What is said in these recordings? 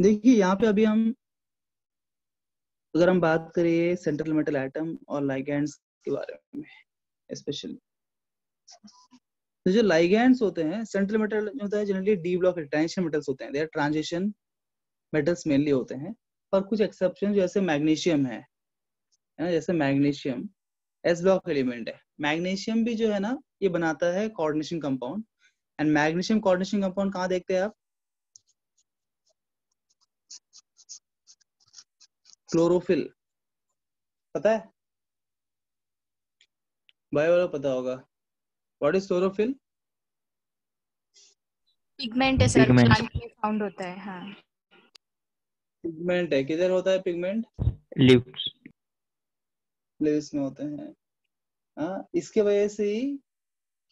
देखिए यहाँ पे अभी हम अगर हम बात करें सेंट्रल मेटल एटम और लाइगैंड्स के बारे में स्पेशली, तो जो लाइगैंड्स होते हैं सेंट्रल मेटल होता है generally D block transition metals होते हैं, they are transition metals mainly होते हैं, पर कुछ एक्सेप्शन जैसे मैग्नीशियम है ना, जैसे मैग्नीशियम एस ब्लॉक एलिमेंट है। मैग्नीशियम भी जो है ना ये बनाता है coordination compound, and magnesium coordination compound कहाँ देखते हैं आप? क्लोरोफिल, पता है? बायो वाला पता होगा। What is chlorophyll? पिगमेंट है सर, पिगमेंट प्लांट में फाउंड होता है। हाँ, पिगमेंट है। किधर होता है पिगमेंट? लिव्स। लीव्स में होते हैं। हाँ, इसके वजह से ही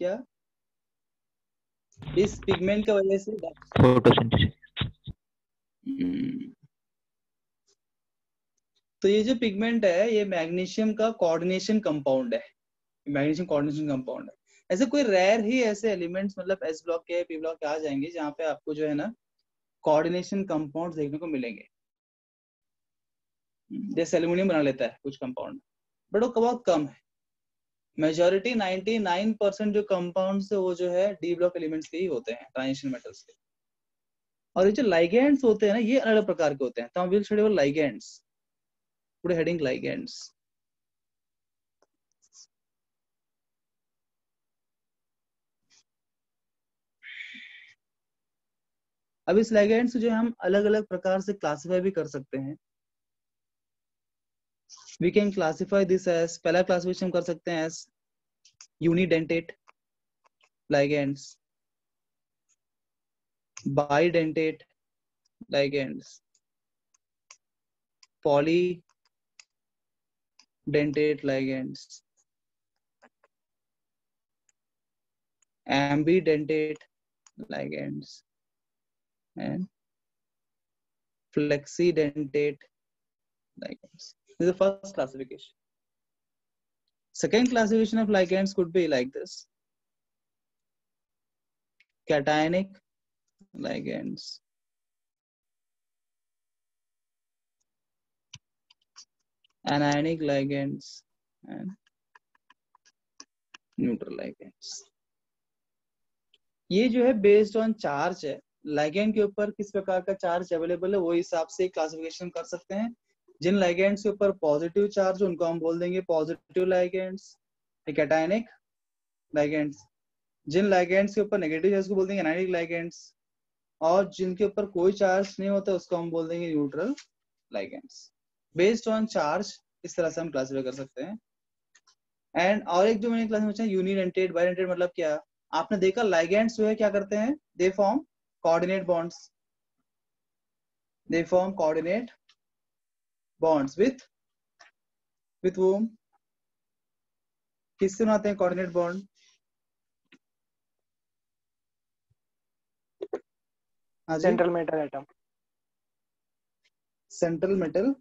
क्या, इस पिगमेंट की वजह से फोटोसिंथेसिस। तो ये जो पिगमेंट है ये मैग्नीशियम का कोऑर्डिनेशन कंपाउंड है, मैग्नीशियम कोऑर्डिनेशन कंपाउंड है। ऐसे कोई रेयर ही ऐसे एलिमेंट्स मतलब एस ब्लॉक के पी ब्लॉक के आ जाएंगे जहाँ पे आपको जो है ना कोऑर्डिनेशन कंपाउंड देखने को मिलेंगे, जैसे एल्यूमिनियम बना लेता है कुछ कंपाउंड, बट वो बहुत कम है। मेजोरिटी 99% जो कंपाउंड्स है वो जो है डी ब्लॉक एलिमेंट्स के ही होते हैं, ट्रांजिशन मेटल्स के। और ये जो लाइगैंड्स होते हैं ना ये अलग अलग प्रकार के होते हैं, तो हम विल स्टडी लाइगैंड्स, पूरे हेडिंग लाइगैंड्स। अब इस लाइगैंड्स जो हम अलग अलग प्रकार से क्लासिफाई भी कर सकते हैं। We can classify this as, पहला क्लासिफिकेशन कर सकते हैं as unidentate ligands, bidentate ligands, polydentate ligands, ambidentate ligands, and flexidentate ligands. This is the first classification. Second classification of ligands could be like this: cationic ligands, anionic ligands, and neutral ligands. ये जो है based on charge है, ligand के ऊपर किस प्रकार का charge available है वो हिसाब से क्लासिफिकेशन कर सकते हैं। जिन लाइगैंड्स के ऊपर पॉजिटिव चार्ज उनको हम बोल देंगे पॉजिटिव लाइगैंड्स, कैटायनिक लाइगैंड्स। जिन लाइगैंड्स के ऊपर नेगेटिव चार्ज को बोल देंगे एनायनिक लाइगैंड्स, और जिनके ऊपर कोई चार्ज नहीं होता उसको हम बोल देंगे neutral ligands. Based on charge इस तरह से हम क्लासिफाई कर सकते हैं। एंड और एक जो मैंने क्लास में पूछा यूनिडेंटेट बाइडेंटेट मतलब क्या, आपने देखा लाइगैंड्स जो है क्या करते हैं, they form coordinate bonds, they form coordinate bonds with whom, किससे बनाते हैं coordinate bond? Central metal atom, central metal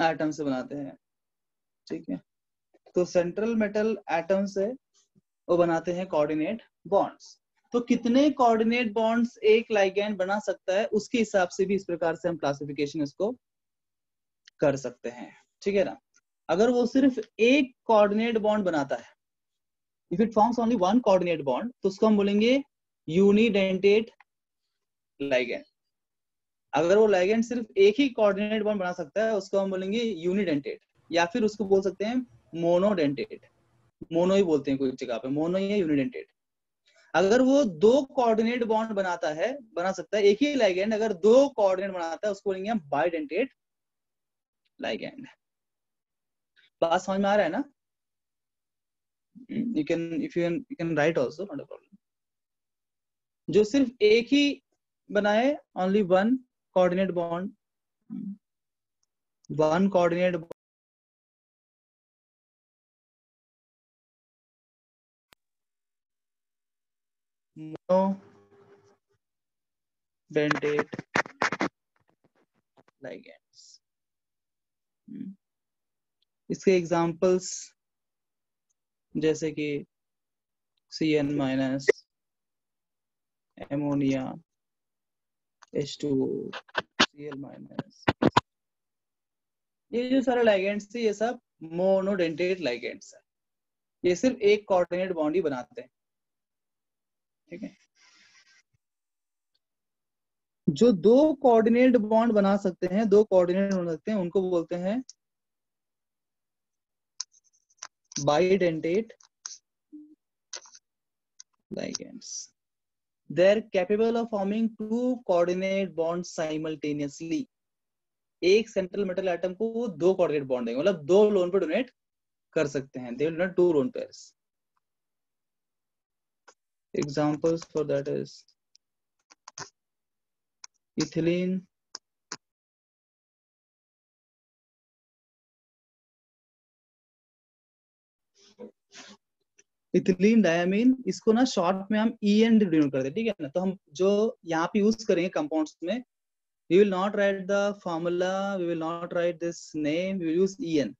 atom से बनाते हैं, ठीक है। तो सेंट्रल मेटल एटम से वो बनाते हैं कोऑर्डिनेट बॉन्ड्स। तो कितने कोऑर्डिनेट बॉन्ड्स एक लाइगैंड बना सकता है उसके हिसाब से भी इस प्रकार से हम क्लासिफिकेशन इसको कर सकते हैं, ठीक है ना। अगर वो सिर्फ एक कोऑर्डिनेट बॉन्ड बनाता है, if it forms only one coordinate bond, तो उसको हम बोलेंगे यूनिडेंटेट लाइगैंड। अगर वो लाइगैंड सिर्फ एक ही कोऑर्डिनेट बॉन्ड बना सकता है उसको हम बोलेंगे यूनिडेंटेट, या फिर उसको बोल सकते हैं मोनोडेंटेट। मोनो ही बोलते हैं कोई जगह पे, मोनो ही है यूनिडेंटेट। अगर वो दो कोऑर्डिनेट बॉन्ड बना सकता है एक ही लाइगैंड, अगर दो कोऑर्डिनेट बनाता है उसको बोलेंगे हम बाइडेंटेट लाइगैंड। बात समझ में आ रहा है ना? you can write also, not a problem. जो सिर्फ एक ही बनाए, only one coordinate bond, one coordinate bond, monodentate ligands. इसके एग्जांपल्स जैसे कि CN-, ammonia, H2O Cl minus. ये जो सारे लाइगेंड्स थे ये सब मोनोडेंटेट लाइगेंड्स है, ये सिर्फ एक कोऑर्डिनेट बॉन्ड ही बनाते हैं, ठीक है। जो दो कोऑर्डिनेट बॉन्ड बना सकते हैं, दो कोऑर्डिनेट बना सकते हैं, उनको बोलते हैं bidentate ligands. They're capable of forming two coordinate bonds simultaneously. एक सेंट्रल मेटल एटम को वो दो कोऑर्डिनेट बॉन्ड देंगे, मतलब दो लोन पे डोनेट कर सकते हैं। They will donate two lone pairs. Examples for that is ethylene, ethylene diamine, इसको ना शॉर्ट में हम EN डिनोट करते हैं, ठीक है ना। तो हम जो यहाँ पे यूज करेंगे कंपाउंड्स में, we will not write the formula, we will not write this name, we will use EN.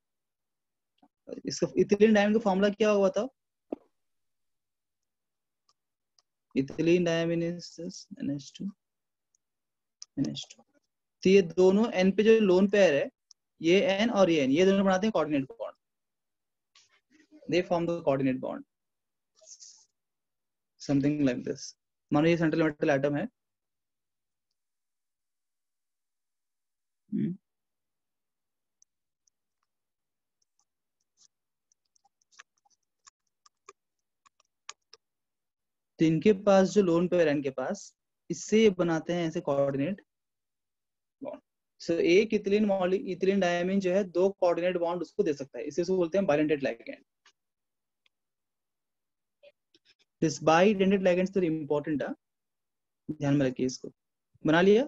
इसका इथिलीन डायमीन का फॉर्मूला क्या हुआ था? Ethylene diamine is NH2 NH2। तो ये दोनों N पे जो लोन पेयर है, ये N और ये N, ये दोनों बनाते हैं coordinate bond, they form the coordinate bond, something like this। मानो ये सेंट्रल मेटल एटम है, तो इनके पास जो लोन पेयर है इनके पास, इससे बनाते हैं ऐसे कोऑर्डिनेट बॉन्ड। सो एक इथिलीन डायमीन जो है दो कोऑर्डिनेट बॉन्ड उसको दे सकता है, इसे बोलते हैं bidentate ligand. This bidentate ligands तो इंपॉर्टेंट है, ध्यान में रखिए इसको। बना लिया।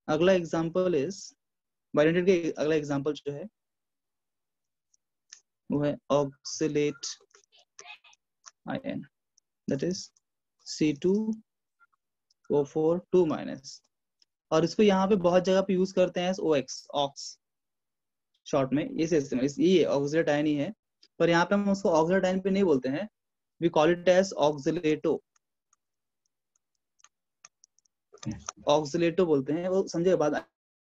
अगला एग्जांपल इज बाइडेंटेड के अगला एग्जांपल जो है वो है oxalate ion, that is C2O4 2-, और इसको यहाँ पे बहुत जगह पे यूज करते हैं OX, ऑक्स शॉर्ट में, ये ऑक्सलेट आयन ही है, पर यहाँ पे हम उसको ऑक्सलेट आयन पे नहीं बोलते हैं, we call it as oxalato, oxalato बोलते हैं। वो समझे बाद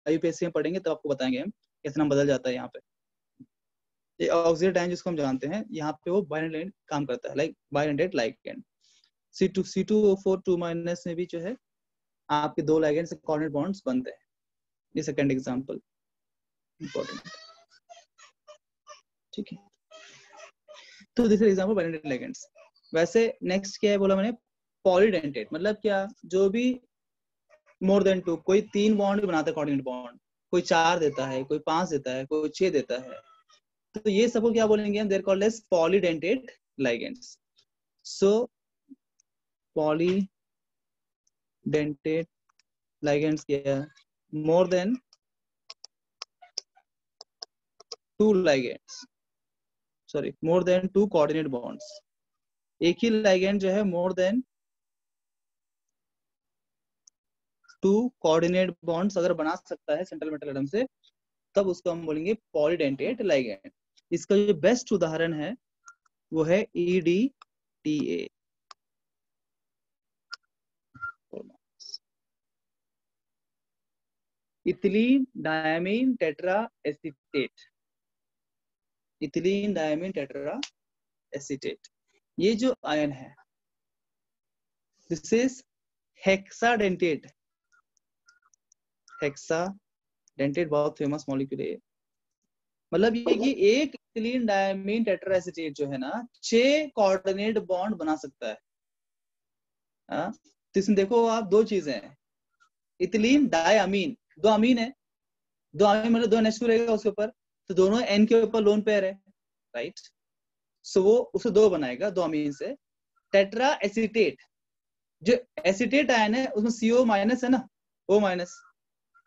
IUPAC में पढ़ेंगे तो आपको बताएंगे हम कैसे नाम बदल जाता है यहाँ पे। ये ऑक्सलेट आयन जिसको हम जानते हैं, यहाँ पे वो बाइडेंटेड काम करता है, लाइक बाइडेंटेड लाइगेंड। C2O4 2- में भी जो है आपके दो लाइगेंड से कोऑर्डिनेट बॉन्ड्स बनते हैं। ये सेकंड एग्जांपल इंपॉर्टेंट, ठीक है। तो this is example bidentate ligands. वैसे नेक्स्ट क्या है बोला मैंने, पॉलीडेंटेट, मतलब क्या, जो भी मोर देन टू, कोई 3 बॉन्ड बनाता है कोऑर्डिनेट बॉन्ड, कोई 4 देता है, कोई 5 देता है, कोई 6 देता है, तो ये सबको क्या बोलेंगे हम, they're called as polydentate ligands. So polydentate ligands क्या, more than 2 ligands, sorry more than 2 coordinate bonds. एक ही लाइगेंड जो है मोर देन 2 कोऑर्डिनेट बॉन्ड्स अगर बना सकता है सेंट्रल मेटल एटम से, तब उसको हम बोलेंगे पॉलीडेंटेट लाइगेंड। इसका जो बेस्ट उदाहरण है वो है EDTA, ethylene diamine tetra acetate, ethylene diamine tetra acetate. ये जो आयन है दिस इज हेक्साडेंटेट, हेक्साडेंटेट बहुत फेमस मॉलिक्यूल है। मतलब ये कि एक इथिलीन डायमीन टेट्रा एसीटेट जो है ना 6 कोऑर्डिनेट बॉन्ड बना सकता है। तो इसमें देखो आप दो चीजें हैं, इथिलीन डायमीन, दो अमीन है, दो अमीन मतलब 2 NH2 रहेगा उसके ऊपर, तो दोनों N के ऊपर लोन पेयर है, राइट। सो वो उसको 2 बनाएगा, 2 अमीन से। टेट्रा एसीटेट, जो एसीटेट आयन है उसमें CO- है ना, O-,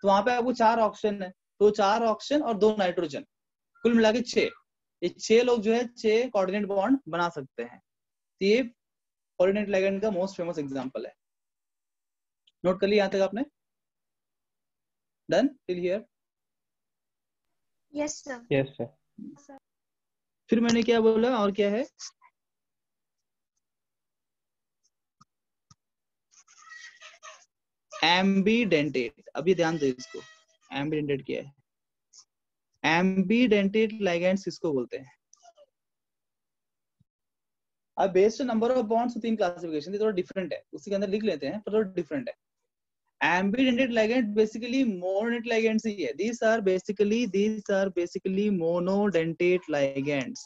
तो वहां पे आपको 4 ऑक्सीजन है, तो 4 ऑक्सीजन और 2 नाइट्रोजन, कुल मिला के 6। ये 6 लोग जो है 6 कोऑर्डिनेट बॉन्ड बना सकते हैं। तो ये कोऑर्डिनेट लाइगेंड का मोस्ट फेमस एग्जांपल है। नोट कर लिया यहाँ तक आपने? Done till here? Yes sir. Yes, sir. फिर मैंने क्या बोला और क्या है, एम्बीडेंटेट, अभी ध्यान दो इसको, एम्बीडेंटेट क्या है? एम्बीडेंटेट लिगेंड्स किसको बोलते हैं? अब बेस्ड नंबर ऑफ बॉन्ड्स तीन क्लासिफिकेशन थोड़ा डिफरेंट है, उसी के अंदर लिख लेते हैं पर थोड़ा डिफरेंट है। एम्बीडेंटेट लिगेंड बेसिकली मोनोडेंट लिगेंड्स ही है। these are basically monodentate ligands।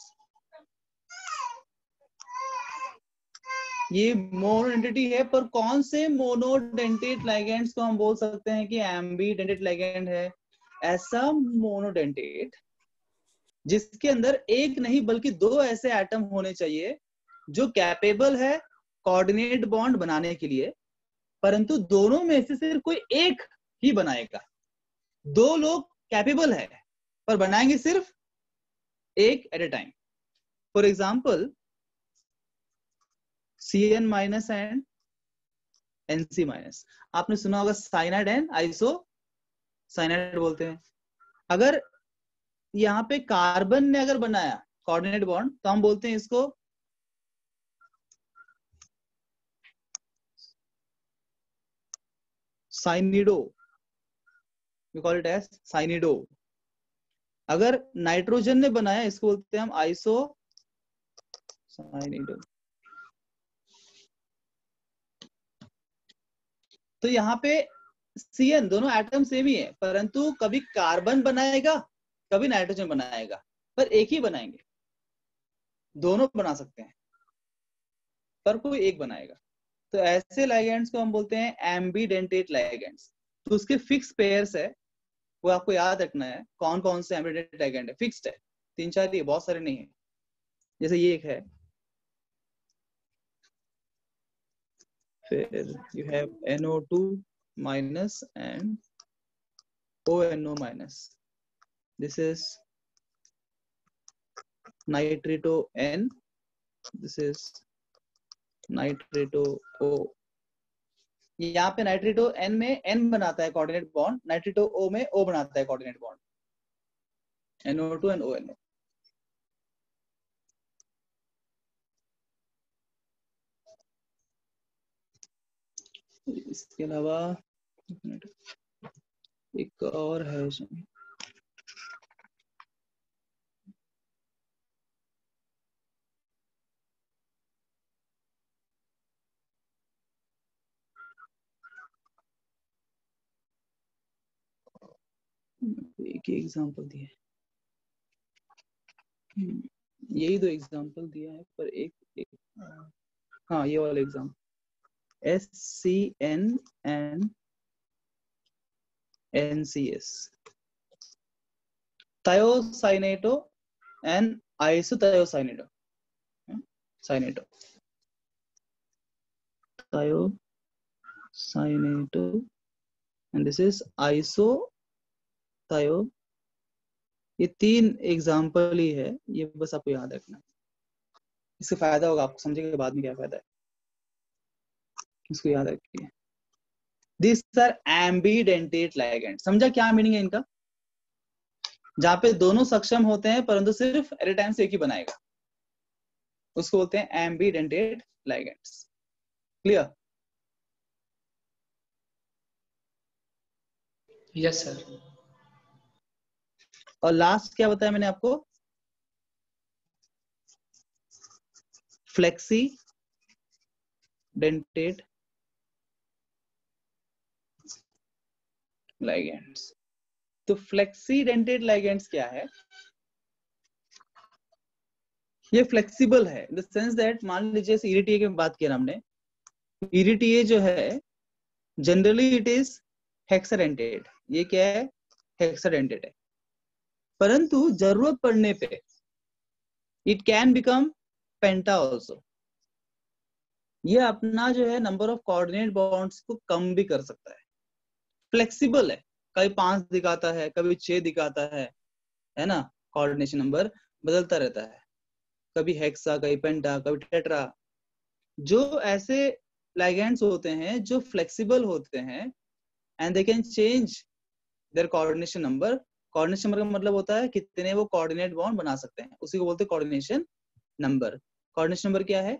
ये मोनोडेंटिटी है, पर कौन से मोनोडेंटेट लिगेंड्स को हम बोल सकते हैं कि एम्बीडेंटेट लिगेंड है? ऐसा मोनोडेंटेट जिसके अंदर एक नहीं बल्कि दो ऐसे एटम होने चाहिए जो कैपेबल है कोऑर्डिनेट बॉन्ड बनाने के लिए, परंतु दोनों में से सिर्फ कोई एक ही बनाएगा। दो लोग कैपेबल है पर बनाएंगे सिर्फ एक at a time. For example Cn minus and Nc minus, आपने सुना होगा साइनाइड एंड आइसो साइनाइड बोलते हैं। अगर यहाँ पे कार्बन ने अगर बनाया कोऑर्डिनेट बॉन्ड तो हम बोलते हैं इसको साइनिडो, वी कॉल इट एज साइनिडो। अगर नाइट्रोजन ने बनाया इसको बोलते हैं हम आइसो साइनिडो। तो यहाँ पे Cn दोनों एटम सेम ही है, परंतु कभी कार्बन बनाएगा कभी नाइट्रोजन बनाएगा, पर एक ही बनाएंगे। दोनों बना सकते हैं पर कोई एक बनाएगा। तो ऐसे लिगेंड्स को हम बोलते हैं एम्बीडेंटेट लिगेंड्स। तो उसके फिक्स पेयर्स है, वो आपको याद रखना है कौन कौन से एम्बीडेंटेट लिगेंड है। फिक्स्ड है, 3-4 ही, बहुत सारे नहीं है। जैसे ये एक है, फिर you have NO2 minus and ONO minus. This is nitrito N, this is nitrito O। यहाँ पे नाइट्रेटो N में N बनाता है कोऑर्डिनेट बॉन्ड, नाइट्रेटो O में O बनाता है coordinate bond, NO2 and ONO। इसके अलावा एक और है, एक ही एग्जांपल दिया है, यही दो एग्जांपल दिया है पर एक हाँ ये वाला example SCN and NCS, thiocyanate and isothiocyanate, cyanate, thiocyanate and this is isothiocyanate। ये तीन एग्जाम्पल ही है, ये बस आपको याद रखना। इससे फायदा होगा, आपको समझेंगे बाद में क्या फायदा है, इसको याद रखिए। These are ambidentate ligands। समझा क्या मीनिंग है इनका? जहां पे दोनों सक्षम होते हैं परंतु सिर्फ एट ए टाइम से एक ही बनाएगा, उसको बोलते हैं ambidentate ligands। Clear? Yes sir. और लास्ट क्या बताया मैंने आपको? Flexi dentate ligands। तो फ्लेक्सी डेंटेट ligands क्या है? ये फ्लेक्सिबल है इन द सेंस दैट, मान लीजिए EDTA की बात किया हमने, EDTA जो है जनरली इट इज हेक्साडेंटेट। ये क्या है? हेक्साडेंटेट है, परंतु जरूरत पड़ने पे it can become penta also. ये अपना जो है नंबर ऑफ कोऑर्डिनेट बॉन्ड्स को कम भी कर सकता है। फ्लेक्सिबल है, कभी 5 दिखाता है कभी 6 दिखाता है ना, कोऑर्डिनेशन नंबर बदलता रहता है, कभी हेक्सा कभी पेंटा कभी टेट्रा। जो ऐसे लिगेंड्स होते हैं जो फ्लेक्सिबल होते हैं and they can change their coordination number. Coordination number का मतलब होता है कितने वो कोऑर्डिनेट बॉन्ड बना सकते हैं, उसी को बोलते हैं कोऑर्डिनेशन नंबर। कोऑर्डिनेशन नंबर क्या है?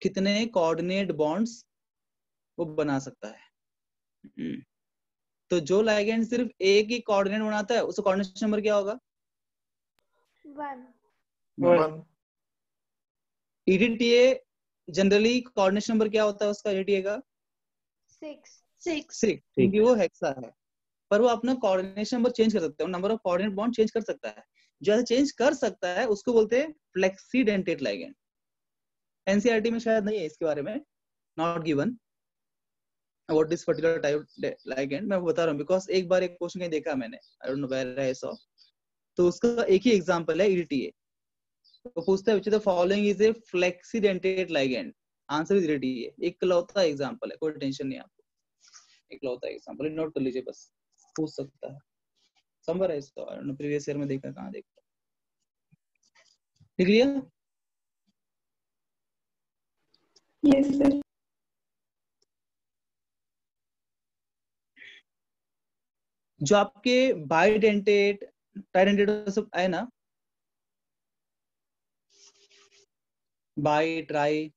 कितने कोऑर्डिनेट बॉन्ड्स वो बना सकता है। तो जो लाइगेंड सिर्फ एक ही कोऑर्डिनेट बनाता है उसका कोऑर्डिनेशन नंबर क्या होगा? 1। EDTA जनरली कोऑर्डिनेशन नंबर क्या होता है उसका EDTA का? 6 क्योंकि वो हेक्सा है, पर वो अपना कोऑर्डिनेशन नंबर चेंज कर सकता है, number of coordinate bond change कर सकता है। जो ऐसे चेंज कर सकता है उसको बोलते हैं फ्लेक्सीडेंटेट लाइगेंड। एनसीईआरटी में शायद नहीं है इसके बारे में, not given what is particular type ligand. मैं बता रहा हूँ बिकॉज एक बार एक क्वेश्चन कहीं देखा मैंने, I don't know where I saw, तो उसका एक ही एग्जांपल है EDTA। तो पूछता है which of the following is a flexidentate ligand, answer is EDTA। इकलौता एग्जांपल है, कोई टेंशन नहीं आपको, इकलौता एग्जांपल नोट कर लीजिए, बस पूछ सकता है। समझ है इसको, आई डोंट नो प्रीवियस ईयर में देखा, कहां देखा, लिख लिया? Yes sir. जो आपके बाइडेंटेट ट्राइडेंटेट सब है ना, by try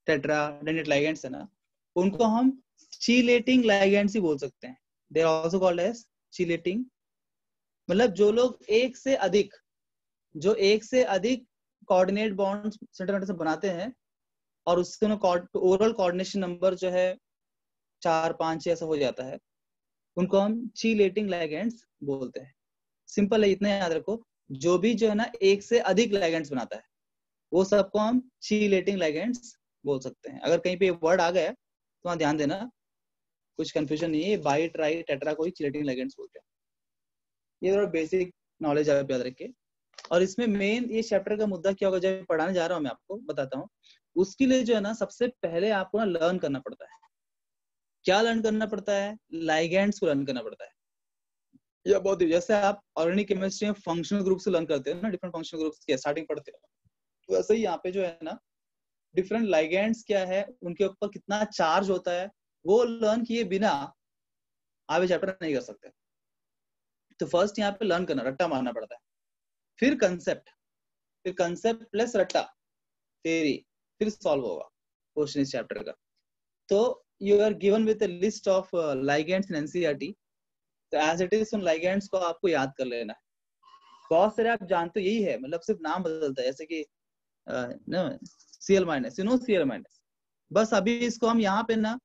tetra dentate ligands है ना, उनको हम चीलेटिंग लाइगेंड्स ही बोल सकते हैं। They are also called as chelating. मतलब जो लोग एक से अधिक कोऑर्डिनेट बॉन्ड्स सेंट्रल से बनाते हैं और उससे ओवरऑल कोऑर्डिनेशन नंबर जो है 4, 5 ऐसा हो जाता है, उनको हम चीलेटिंग लाइगेंड्स बोलते हैं। सिंपल है, इतना याद रखो, जो भी जो है ना एक से अधिक लाइगेंड्स बनाता है वो सबको हम चीलेटिंग लाइगेंड्स बोल सकते हैं। अगर कहीं पे वर्ड आ गया तो वहां ध्यान देना, कुछ कंफ्यूजन नहीं है, बाई ट्राई टेट्रा को ही चीलेटिंग लाइगेंड्स बोलते हैं। ये थोड़ा बेसिक नॉलेज आप याद रखिए। और इसमें मेन ये चैप्टर का मुद्दा क्या होगा, जब पढ़ाने जा रहा हूँ मैं आपको बताता हूँ, उसके लिए जो है ना सबसे पहले आपको ना लर्न करना पड़ता है। क्या लर्न करना पड़ता है? लाइगेंड्स को लर्न करना पड़ता है। या बहुत जैसे आप ऑर्गेनिक केमिस्ट्री में फंक्शनल ग्रुप से लर्न करते हो ना, डिफरेंट फंक्शनल ग्रुप्स की स्टार्टिंग पढ़ते हो, तो वैसे ही यहाँ पे जो है ना डिफरेंट लाइगेंड्स क्या है, उनके ऊपर कितना चार्ज होता है, वो लर्न किए बिना आप ये चैप्टर नहीं कर सकते। तो फर्स्ट यहाँ पे लर्न करना, रट्टा मारना पड़ता है, फिर कंसेप्ट प्लस रट्टा थ्योरी, फिर सॉल्व होगा क्वेश्चन इस चैप्टर का। तो you are given with a list of ligands in NCERT, तो एज इट इज उन लाइगेंड्स को आपको याद कर लेना है। बहुत सारे आप जानते हो, यही है, मतलब सिर्फ नाम बदलता है, जैसे कि Cl minus, you know Cl minus, बस अभी इसको हम यहाँ पे ना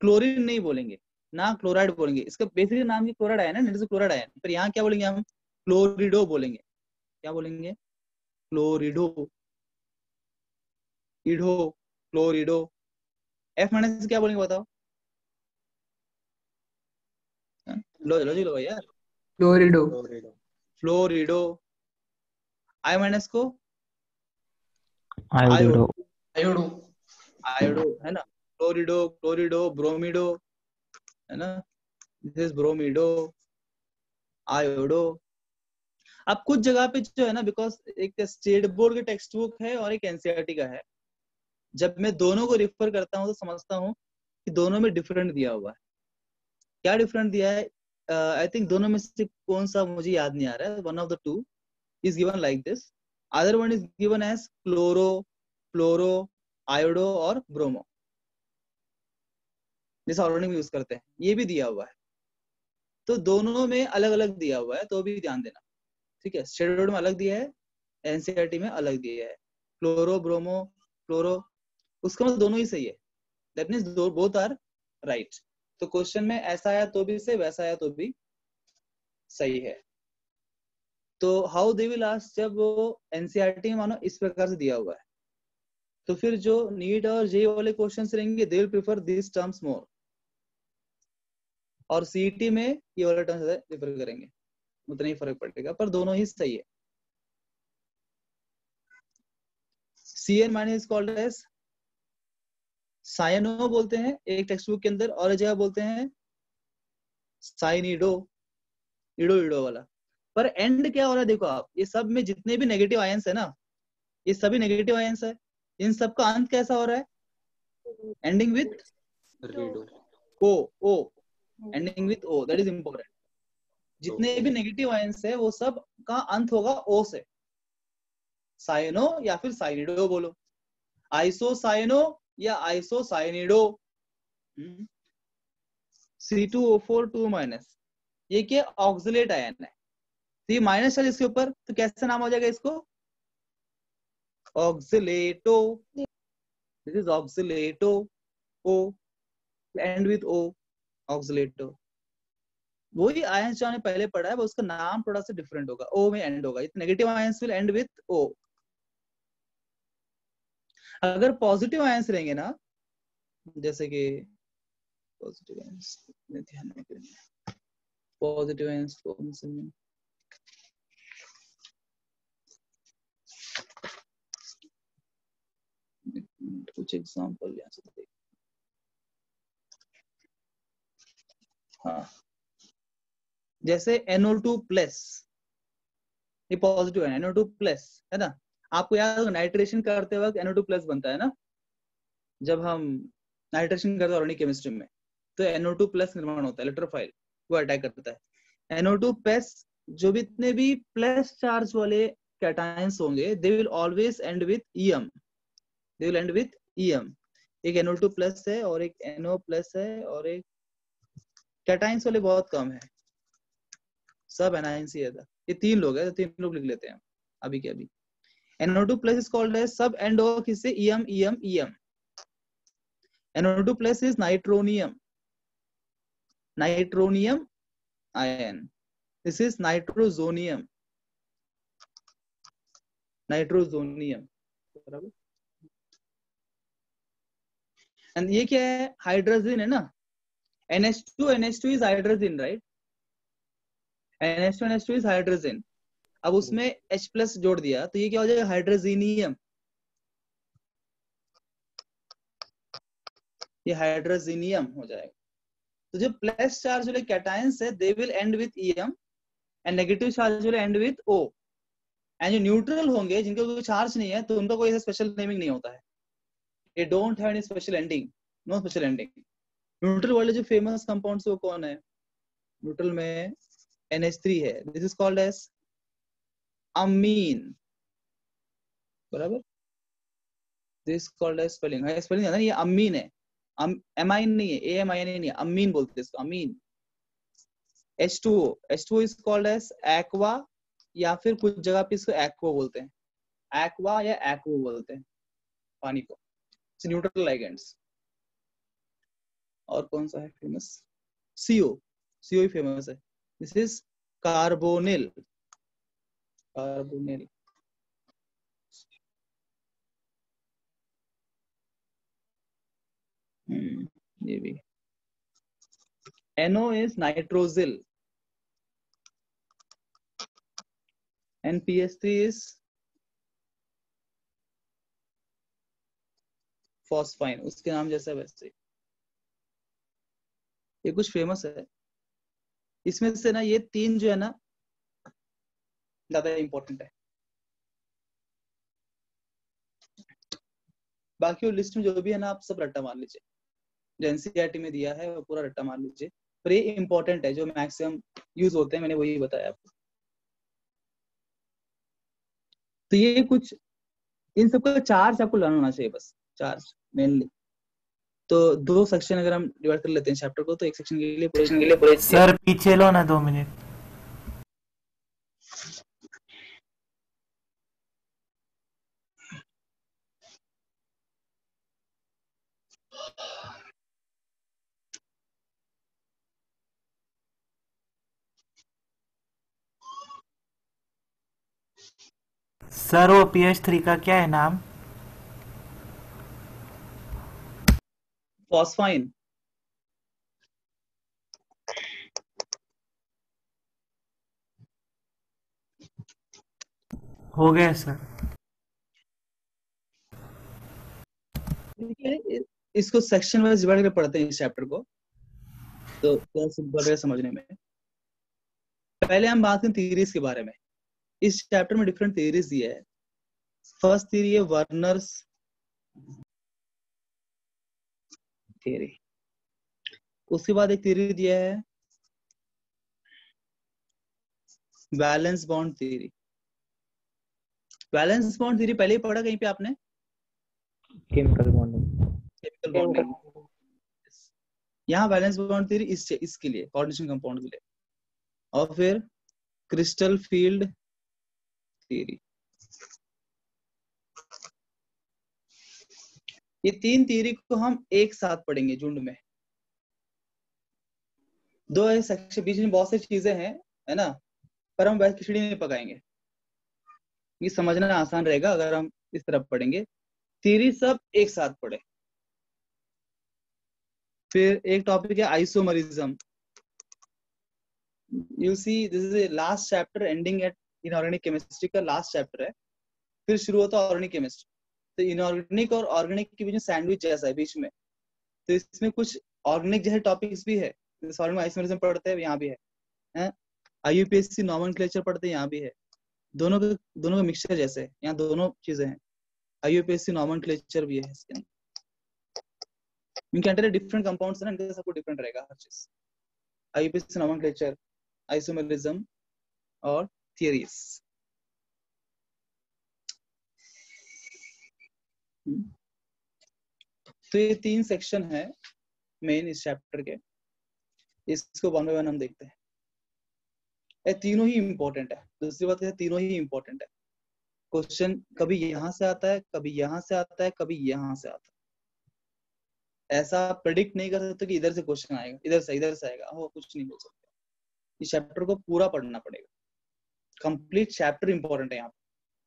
क्लोरीन नहीं बोलेंगे ना क्लोराइड बोलेंगे, इसका बेसिक नाम ही क्लोराइड आयन है, क्लोराइड आयन, पर यहाँ क्या बोलेंगे हम? क्लोरिडो बोलेंगे। क्या बोलेंगे? क्लोरिडो, इडो, क्लोरिडो। F माइनस क्या बोलेंगे बताओ? लो यार, फ्लोरिडो। फ्लोरिडो। I माइनस को आयोडो। आयोडो है ना, क्लोरिडो, ब्रोमिडो है ना, दिस इज ब्रोमिडो, आयोडो। अब कुछ जगह पे जो है ना, बिकॉज एक स्टेट बोर्ड के टेक्स्ट बुक है और एक एनसीईआरटी का है, जब मैं दोनों को रिफर करता हूँ तो समझता हूँ कि दोनों में डिफरेंट दिया हुआ है। क्या डिफरेंट दिया है? आई थिंक दोनों में से कौन सा मुझे याद नहीं आ रहा है। One of the two is given like this, other one is given as chloro, fluoro, iodo और ब्रोमो, जैसे ऑर्गेनिक यूज करते हैं, ये भी दिया हुआ है। तो दोनों में अलग अलग दिया हुआ है, तो भी ध्यान देना, ठीक है? स्टेट बोर्ड में अलग दिया है, एनसीईआरटी में अलग दिया है। क्लोरो, ब्रोमो, फ्लोरो, उसका मतलब दोनों ही सही है, that means both are right. तो क्वेश्चन में ऐसा आया तो भी सही, वैसा आया तो भी सही है। तो हाउ दे विल आस्क, जब वो एनसीईआरटी में मानो इस प्रकार से दिया हुआ है, तो फिर जो नीट और जे वाले क्वेश्चंस रहेंगे, they will prefer this terms more, और सीईटी में ये वाला टर्म्स प्रेफर करेंगे, उतना ही फर्क पड़ेगा, पर दोनों ही सही है। Cn minus called as cyano बोलते हैं एक टेक्स्ट बुक के अंदर, और जगह बोलते हैं साइनिडो, इडो वाला। पर एंड क्या हो रहा है देखो आप, ये सब में जितने भी नेगेटिव आयंस है ना, ये सभी नेगेटिव आयंस है, इन सब का अंत कैसा हो रहा है? Ending with O, ending with O, that is important. जितने भी नेगेटिव आयंस है वो सब का अंत होगा ओ से, साइनो या फिर साइनिडो बोलो। आइसोसाइनो या आइसोसाइनिडो। C2O4 2-, ये क्या ऑक्सिलेट आयन है, तो ये माइनस चार्ज इसके ऊपर, तो कैसा नाम हो जाएगा इसको, oxalato. This is oxalato, O end with O, oxalato. वही आयंस जो हमने पहले पढ़ा है, वो उसका नाम थोड़ा सा डिफरेंट होगा, O में एंड होगा। Negative ions will and with O। अगर पॉजिटिव आयंस रहेंगे ना, जैसे कि पॉजिटिव आयंस ध्यान में करेंगे, पॉजिटिव आयंस कौन से में, कुछ एग्जांपल यहाँ से देखिए। हाँ, जैसे NO2+, ये पॉजिटिव है, NO2+ है ना। आपको याद होगा नाइट्रेशन करते वक्त NO2+ बनता है ना, जब हम नाइट्रेशन करते हैं ऑर्गेनिक केमिस्ट्री में, तो NO2+ निर्माण होता है, इलेक्ट्रोफाइल वो अटैक करता है। NO2+, जो भी इतने भी प्लस चार्ज वाले कैटायंस होंगे, they will always and with EM, they will and with EM। एक NO2+ है और एक NO+ है, और एक कैटायंस वाले बहुत कम है, सब एनायंस ही है। ये 3 लोग हैं, तो 3 लोग लिख लेते हैं अभी के अभी। NO2+ is called as sub end of किससे, EM EM EM। NO2+ is nitronium, nitronium ion। This is nitrozonium, nitrozonium, बराबर। एंड ये क्या है, हाइड्रोजन है ना, NH2 is hydrogen, right? NH2 is hydrogen। अब उसमें H+ जोड़ दिया, तो ये क्या हो जाएगा, हाइड्रोजीनियम। ये हाइड्रोजीनियम हो जाएगा। तो जो प्लस चार्ज वाले कैटायंस है, they will and with EM, and negative charge वाले एंड विथ O। एंड जो न्यूट्रल होंगे, जिनका कोई चार्ज नहीं है, तो उनका कोई ऐसा स्पेशल नेमिंग नहीं होता है, ये don't have any special ending, no special ending. Neutral वाले जो फेमस कंपाउंड्स वो कौन है, न्यूट्रल में NH3 है, दिस इज कॉल्ड एज अमीन, बराबर। दिस कॉल्ड एज स्पेलिंग है, स्पेलिंग है ना, ये अमीन है, एमाइन नहीं है, AMIN नहीं है, अमीन बोलते हैं इसको, ammine. H2O is called as aqua, या फिर कुछ जगह पे इसको एक्वा बोलते हैं, एक्वा या एक्वो बोलते हैं पानी को, न्यूट्रल लाइगेंड्स। और कौन सा है फेमस, CO ही फेमस है, दिस इज कार्बोनिल, कार्बोनिल। ये भी। NO is nitrosyl, and PS3 is phosphine, उसके नाम जैसा वैसे। ये कुछ फेमस है, इसमें से ना ये 3 जो है ना ज्यादा इंपॉर्टेंट है, बाकी वो लिस्ट में जो भी है ना, आप सब रट्टा मार लीजिए, जो NCERT में दिया है वो पूरा रट्टा मार लीजिए, पर ये इंपॉर्टेंट है, जो मैक्सिमम यूज होते हैं, मैंने वही बताया आपको। तो ये कुछ इन सबका चार्ज आपको लर्न होना चाहिए, बस चार्ज मेनली। तो 2 सेक्शन अगर हम डिवाइड कर लेते हैं चैप्टर को, तो एक सेक्शन के लिए पूरे सर पीछे लो ना 2 मिनट। सर वो PH3 का क्या है नाम, फॉस्फाइन। हो गया सर। इसको सेक्शन वाइज डिवाइड करके पढ़ते हैं इस चैप्टर को, तो बहुत सिंपल है समझने में। पहले हम बात करें थ्योरीज के बारे में। इस चैप्टर में डिफरेंट थ्योरीज दिए है। फर्स्ट थ्योरी है वर्नर्स थ्योरी, उसके बाद एक थ्योरी दिया है valence bond theory. Valence bond theory पहले ही पढ़ा कहीं पे आपने, केमिकल बॉन्डिंग। Chemical bonding. यहाँ वैलेंस बॉन्ड थ्योरी इसके लिए कोऑर्डिनेशन कंपाउंड के लिए। और फिर क्रिस्टल फील्ड थ्योरी। ये तीन थ्योरी को हम एक साथ पढ़ेंगे झुंड में। दो सेक्शन बीच में बहुत सी चीजें हैं, है ना, पर हम वैसे खिचड़ी नहीं पकाएंगे। ये समझना आसान रहेगा अगर हम इस तरफ पढ़ेंगे। थ्योरी सब एक साथ पढ़े। फिर एक टॉपिक है isomerism. You see this is last chapter ending eight inorganic chemistry का लास्ट चैप्टर है। फिर शुरू होता है ऑर्गेनिक केमिस्ट्री। तो इनऑर्गेनिक और ऑर्गेनिक के बीच में सैंडविच जैसा है बीच में। तो इसमें कुछ ऑर्गेनिक जैसे टॉपिक्स भी है। आइसोमरिज्म पढ़ते हैं, यहाँ भी है। IUPAC नॉमेनक्लेचर पढ़ते हैं, यहाँ भी है। दोनों का मिक्सचर जैसे है, यहाँ दोनों चीजें हैं। IUPAC नॉमेनक्लेचर भी है इसके अंदर। इनके अंदर डिफरेंट कंपाउंड्स है ना, इनका सबको डिफरेंट रहेगा हर चीज। IUPAC नॉमेनक्लेचर, आइसोमरिज्म और थियरीज। तो ये तीन सेक्शन है मेन इस चैप्टर के। इसको वन बाय वन हम देखते हैं। ये तीनों ही इंपॉर्टेंट है। दूसरी बात है तीनों ही इंपॉर्टेंट है। क्वेश्चन कभी यहाँ से आता है, कभी यहाँ से आता है, कभी यहाँ से आता है। ऐसा प्रेडिक्ट नहीं कर सकते कि इधर से क्वेश्चन आएगा, इधर से आएगा, वो कुछ नहीं बोल सकते। इस चैप्टर को पूरा पढ़ना पड़ेगा। कंप्लीट चैप्टर इंपॉर्टेंट है यहाँ पे।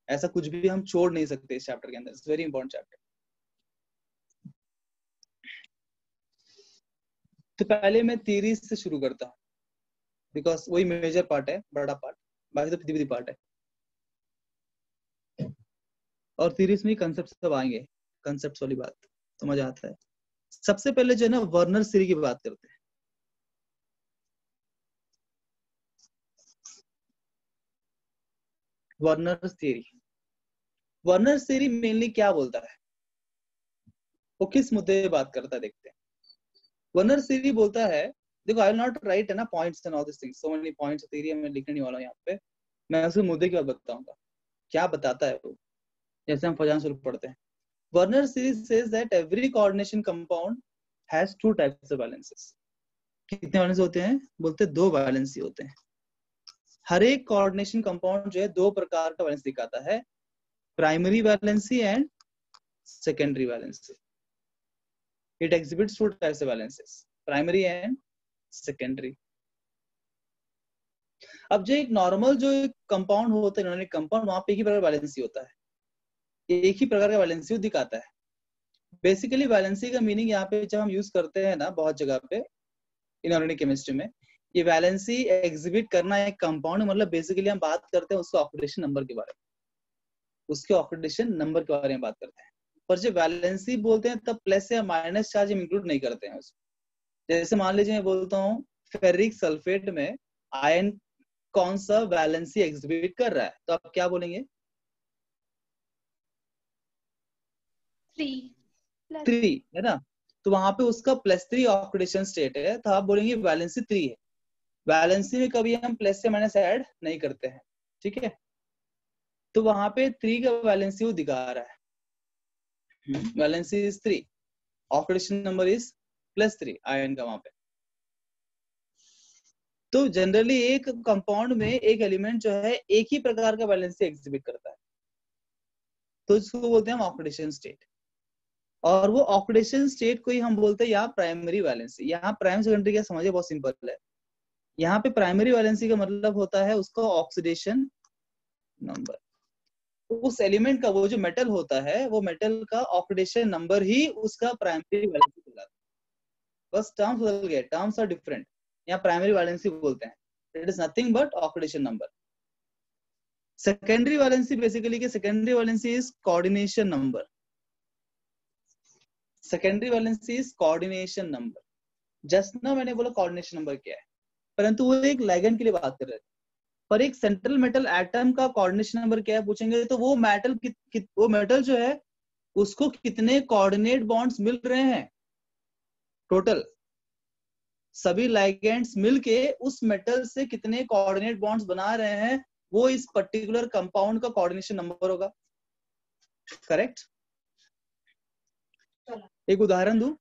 ऐसा कुछ भी हम छोड़ नहीं सकते इस चैप्टर के अंदर। It's very important chapter. तो पहले मैं थ्योरी से शुरू करता हूँ, बिकॉज वही मेजर पार्ट है, बड़ा पार्ट। बाकी तो फिफ्टी पार्ट है। और थ्योरीज में कंसेप्ट सब आएंगे। कंसेप्ट वाली बात तो मजा आता है। सबसे पहले जो है ना, वर्नर थ्योरी की बात करते हैं। Werner theory. Werner theory mainly क्या बोलता है, वो किस मुद्दे पे बात करता है, देखते हैं। वर्नर थ्योरी बोलता है, देखो आई विल नॉट राइट है ना points and all this things, so many points theory मैं लिखने नहीं वाला हूं यहाँ पे। मैं उसके मुद्दे की बात बताऊंगा, क्या बताता है वो। जैसे हम फजान स्वरूप पढ़ते हैं। Werner theory says that every coordination compound has two types of valences. कितने वैलेंस होते हैं, बोलते हैं दो वैलेंसी होते हैं। हर एक कोऑर्डिनेशन कंपाउंड जो है दो प्रकार का वैलेंस दिखाता है, primary valency and secondary valency. It exhibits two types of valences, primary and secondary. अब जो एक नॉर्मल जो कंपाउंड होता है, इनऑर्गेनिक कंपाउंड, वहां पे एक ही प्रकार का वैलेंसी होता है, एक ही प्रकार का वैलेंसी दिखाता है। बेसिकली वैलेंसी का मीनिंग यहाँ पे जब हम यूज करते हैं ना बहुत जगह पे इनऑर्गेनिक केमिस्ट्री में, ये वैलेंसी एग्जिबिट करना एक कंपाउंड, मतलब बेसिकली हम बात करते हैं उसके ऑक्सीडेशन नंबर के बारे में, उसके ऑक्सीडेशन नंबर के बारे में बात करते हैं। पर जब वैलेंसी बोलते हैं तब प्लस या माइनस चार्ज हम इंक्लूड नहीं करते हैं उसमें। जैसे मान लीजिए मैं बोलता हूँ फेरिक सल्फेट में आयन कौन सा वैलेंसी एग्जिबिट कर रहा है, तो आप क्या बोलेंगे? 3 है ना। तो वहां पे उसका +3 ऑक्सीडेशन स्टेट है, तो आप बोलेंगे वैलेंसी 3 है। वैलेंसी में कभी हम प्लस से माइनस ऐड नहीं करते हैं, ठीक है। तो वहां पे 3 का वैलेंसी वो दिखा रहा है। Valency is 3, oxidation number is +3 ion का वहां पे। तो जनरली एक कंपाउंड में एक एलिमेंट जो है एक ही प्रकार का वैलेंसी एग्जिबिट करता है, तो इसको बोलते हैं हम ऑक्सीडेशन स्टेट। और वो ऑक्सीडेशन स्टेट को ही हम बोलते हैं यहाँ प्राइमरी वैलेंसी। यहाँ प्राइमरी सेकेंडरी क्या समझिए, बहुत सिंपल है। यहाँ पे प्राइमरी वैलेंसी का मतलब होता है उसका ऑक्सीडेशन नंबर। उस एलिमेंट का वो जो मेटल होता है, वो मेटल का ऑक्सीडेशन नंबर ही उसका प्राइमरी वैलेंसी कहलाता है। बस टर्म्स बदल गए, टर्म्स आर डिफरेंट। यहाँ प्राइमरी वैलेंसी बोलते हैं, it is nothing but oxidation number. Secondary valency basically के secondary valency is coordination number. Secondary valency is coordination number. Just ना मैंने बोला कोऑर्डिनेशन नंबर क्या है, परंतु वो एक लिगैंड के लिए बात कर रहे थे। पर एक सेंट्रल मेटल एटम का कोऑर्डिनेशन नंबर क्या है पूछेंगे, तो वो मेटल जो है उसको कितने कोऑर्डिनेट बॉन्ड्स मिल रहे हैं टोटल, सभी लिगेंड्स मिलके उस मेटल से कितने कोऑर्डिनेट बॉन्ड्स बना रहे हैं, वो इस पर्टिकुलर कंपाउंड का कोऑर्डिनेशन नंबर होगा। करेक्ट। एक उदाहरण दूं?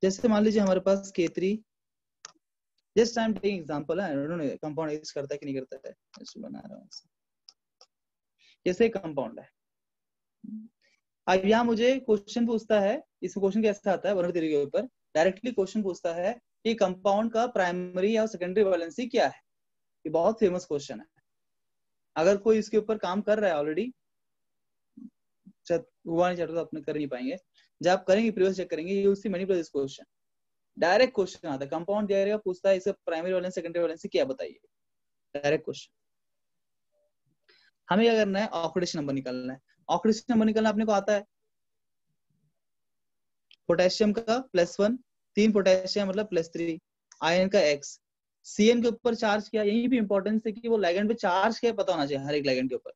जैसे मान लीजिए हमारे पास K3, just I am taking example है, I don't know compound exist करता है कि नहीं करता है, ऐसे बना रहा हूं। जैसे कंपाउंड है, अब यहाँ मुझे क्वेश्चन पूछता है, इस क्वेश्चन कैसे आता है वर्ग थ्योरी के ऊपर, डायरेक्टली क्वेश्चन पूछता है कि कंपाउंड का प्राइमरी या सेकेंडरी वैलेंसी क्या है। ये बहुत फेमस क्वेश्चन है, अगर कोई इसके ऊपर काम कर रहा है ऑलरेडी, हुआ नहीं चाहता तो अपने कर नहीं पाएंगे, जब आप करेंगे प्रीवियस चेक करेंगे, you see many previous question, direct question आता है, कंपाउंड दिया रहेगा, पूछता है इसका प्राइमरी वैलेंसी सेकेंडरी वैलेंसी क्या बताइए, डायरेक्ट क्वेश्चन। हमें क्या करना है, ऑक्सीडेशन नंबर निकालना है। ऑक्सीडेशन नंबर निकालना अपने को आता है, पोटेशियम का +1, 3 पोटेशियम मतलब +3, आयरन का X, Cn के ऊपर चार्ज किया, यही भी इंपॉर्टेंस है कि वो लिगेंड पे चार्ज क्या पता होना चाहिए हर एक लिगेंड के ऊपर।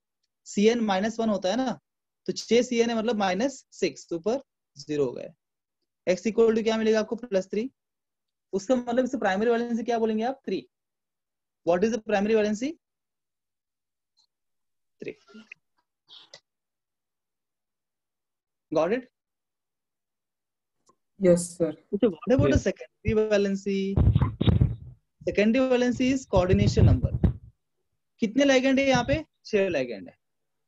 Cn -1 होता है ना, तो 6 Cn है मतलब -6, ऊपर 0 हो गया। X इक्वल टू क्या मिलेगा आपको, +3, उसका मतलब इससे प्राइमरी वैलेंसी क्या बोलेंगे आप, 3। What is the primary valency, 3। Got it? Yes, sir. So what about the secondary valency? Secondary valency is coordination number. कितने लाइगेंड है यहाँ पे, 6 लाइगेंड है,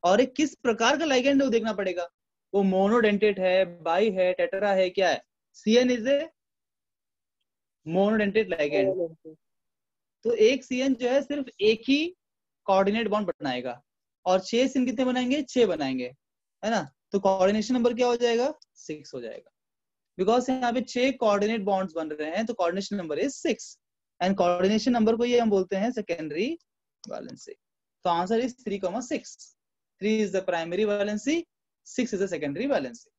और एक किस प्रकार का लाइगेंड है वो देखना पड़ेगा, वो मोनोडेंटेट है, बाई है, टेट्रा है, क्या है। Cn is a monodentate ligand, तो एक Cn जो है सिर्फ एक ही कोऑर्डिनेट बॉन्ड बनाएगा, और 6 Cn कितने बनाएंगे, 6 बनाएंगे, है ना। तो कोऑर्डिनेशन नंबर क्या हो जाएगा, 6 हो जाएगा, बिकॉज यहाँ पे 6 कोऑर्डिनेट बॉन्ड्स बन रहे हैं, तो coordination number is 6, and coordination number को ये हम बोलते हैं सेकेंडरी वैलेंसी। तो answer is 3,6। 3 is the primary valency, 6 is the secondary valency.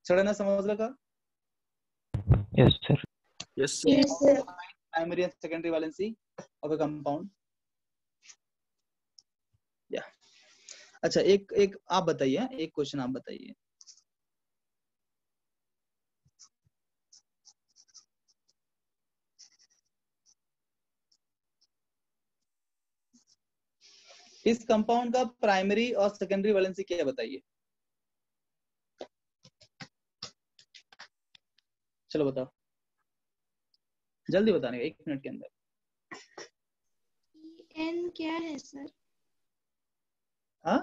चढ़ना समझ लगा? Yes, sir. Yes, sir. Primary and secondary valency of a compound. या अच्छा, एक आप बताइए, एक क्वेश्चन आप बताइए। इस कंपाउंड का प्राइमरी और सेकेंडरी वैलेंसी क्या है बताइए, चलो बताओ, जल्दी बताने का, 1 मिनट के अंदर। एन क्या है सर? हाँ,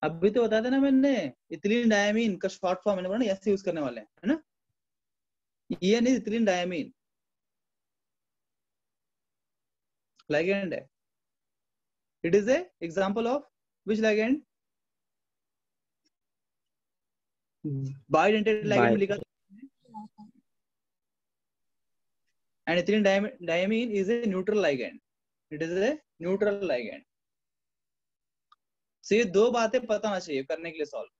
अभी तो बता देना मैंने, इथिलीन डायमीन का शॉर्ट फॉर्म मैंने बोला ना, ऐसे यूज करने वाले हैं, है ना। EN is ethylene diamine, ligand है। It is a example of which ligand? Bidentate ligand में लिखा, and ethylene diamine is a neutral ligand. It is a neutral ligand. So ये दो बातें पता होना चाहिए करने के लिए सॉल्व।